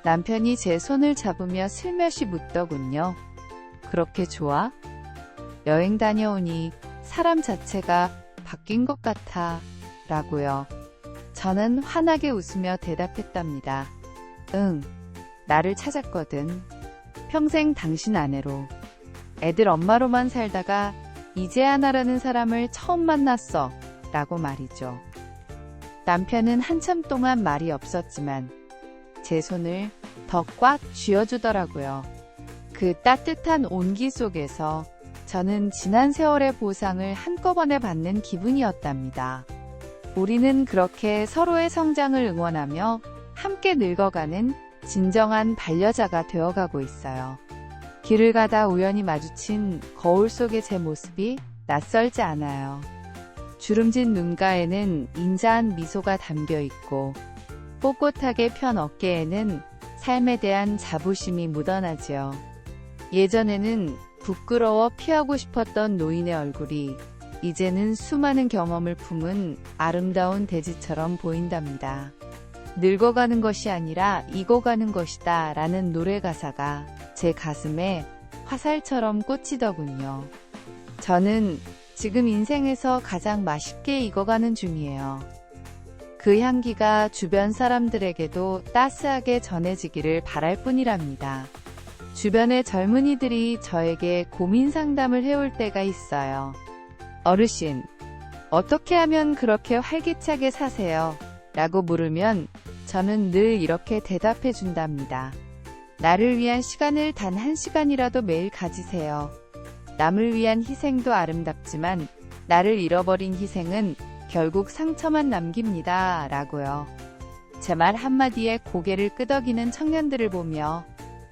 남편이 제 손을 잡으며 슬며시 묻더군요. 그렇게 좋아? 여행 다녀오니 사람 자체가 바뀐 것 같아 라고요. 저는 환하게 웃으며 대답했답니다. 응, 나를 찾았거든. 평생 당신 아내로. 애들 엄마로만 살다가 이제야 나라는 사람을 처음 만났어 라고 말이죠. 남편은 한참 동안 말이 없었지만 제 손을 더 꽉 쥐어주더라고요. 그 따뜻한 온기 속에서 저는 지난 세월의 보상을 한꺼번에 받는 기분이었답니다. 우리는 그렇게 서로의 성장을 응원하며 함께 늙어가는 진정한 반려자가 되어가고 있어요. 길을 가다 우연히 마주친 거울 속의 제 모습이 낯설지 않아요. 주름진 눈가에는 인자한 미소가 담겨 있고 꼿꼿하게 편 어깨에는 삶에 대한 자부심이 묻어나지요. 예전에는 부끄러워 피하고 싶었던 노인의 얼굴이 이제는 수많은 경험을 품은 아름다운 대지처럼 보인답니다. 늙어가는 것이 아니라 익어가는 것이다 라는 노래 가사가 제 가슴에 화살처럼 꽂히더군요. 저는 지금 인생에서 가장 맛있게 익어가는 중이에요. 그 향기가 주변 사람들에게도 따스하게 전해지기를 바랄 뿐이랍니다. 주변의 젊은이들이 저에게 고민 상담을 해올 때가 있어요. 어르신, 어떻게 하면 그렇게 활기차게 사세요? 라고 물으면 저는 늘 이렇게 대답해 준답니다. 나를 위한 시간을 단 1시간이라도 매일 가지세요. 남을 위한 희생도 아름답지만 나를 잃어버린 희생은 결국 상처만 남깁니다. 라고요. 제 말 한마디에 고개를 끄덕이는 청년들을 보며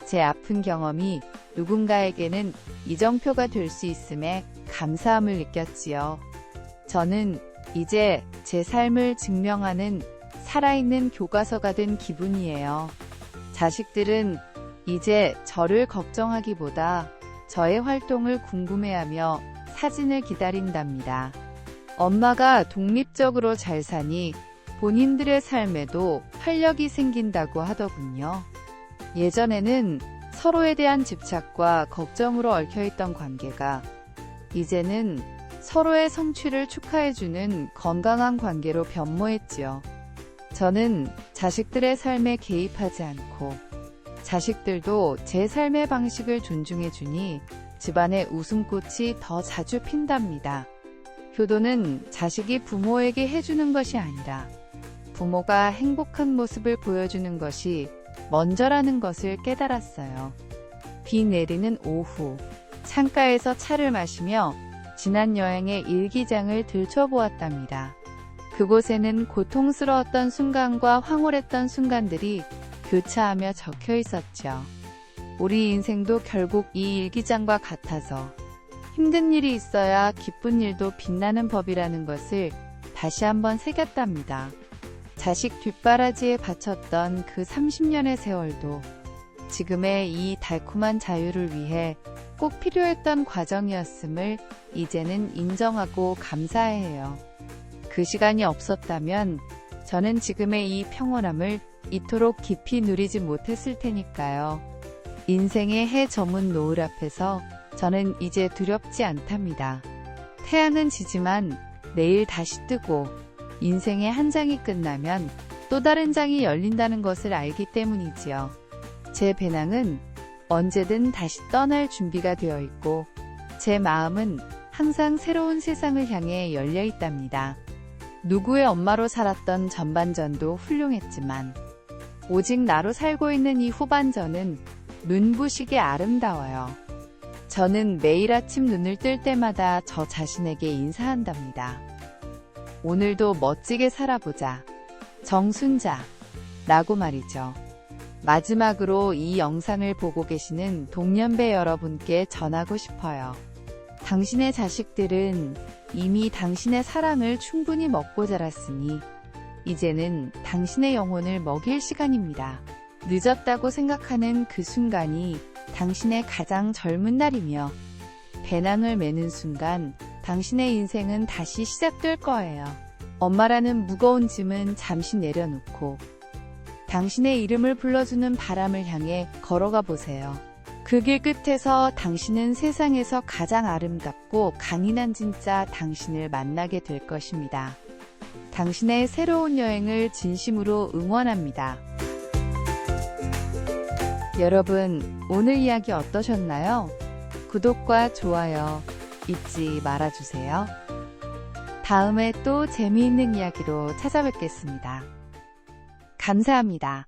제 아픈 경험이 누군가에게는 이정표가 될 수 있음에 감사함을 느꼈지요. 저는 이제 제 삶을 증명하는 살아있는 교과서가 된 기분이에요. 자식들은 이제 저를 걱정하기보다 저의 활동을 궁금해하며 사진을 기다린답니다. 엄마가 독립적으로 잘 사니 본인들의 삶에도 활력이 생긴다고 하더군요. 예전에는 서로에 대한 집착과 걱정으로 얽혀있던 관계가 이제는 서로의 성취를 축하해주는 건강한 관계로 변모했지요. 저는 자식들의 삶에 개입하지 않고 자식들도 제 삶의 방식을 존중해주니 집안의 웃음꽃이 더 자주 핀답니다. 효도는 자식이 부모에게 해주는 것이 아니라 부모가 행복한 모습을 보여주는 것이 먼저라는 것을 깨달았어요. 비 내리는 오후, 창가에서 차를 마시며 지난 여행의 일기장을 들춰보았답니다. 그곳에는 고통스러웠던 순간과 황홀했던 순간들이 교차하며 적혀 있었죠. 우리 인생도 결국 이 일기장과 같아서 힘든 일이 있어야 기쁜 일도 빛나는 법이라는 것을 다시 한번 새겼답니다. 자식 뒷바라지에 바쳤던 그 30년의 세월도 지금의 이 달콤한 자유를 위해 꼭 필요했던 과정이었음을 이제는 인정하고 감사해요. 그 시간이 없었다면 저는 지금의 이 평온함을 이토록 깊이 누리지 못했을 테니까요. 인생의 해 저문 노을 앞에서 저는 이제 두렵지 않답니다. 태양은 지지만 내일 다시 뜨고 인생의 한 장이 끝나면 또 다른 장이 열린다는 것을 알기 때문이지요. 제 배낭은 언제든 다시 떠날 준비가 되어 있고 제 마음은 항상 새로운 세상을 향해 열려 있답니다. 누구의 엄마로 살았던 전반전도 훌륭했지만 오직 나로 살고 있는 이 후반전은 눈부시게 아름다워요. 저는 매일 아침 눈을 뜰 때마다 저 자신에게 인사한답니다. 오늘도 멋지게 살아보자. 정순자. 라고 말이죠. 마지막으로 이 영상을 보고 계시는 동년배 여러분께 전하고 싶어요. 당신의 자식들은 이미 당신의 사랑을 충분히 먹고 자랐으니 이제는 당신의 영혼을 먹일 시간입니다. 늦었다고 생각하는 그 순간이 당신의 가장 젊은 날이며 배낭을 매는 순간 당신의 인생은 다시 시작될 거예요. 엄마라는 무거운 짐은 잠시 내려놓고 당신의 이름을 불러주는 바람을 향해 걸어가 보세요. 그 길 끝에서 당신은 세상에서 가장 아름답고 강인한 진짜 당신을 만나게 될 것입니다. 당신의 새로운 여행을 진심으로 응원합니다. 여러분, 오늘 이야기 어떠셨나요? 구독과 좋아요 잊지 말아주세요. 다음에 또 재미있는 이야기로 찾아뵙겠습니다. 감사합니다.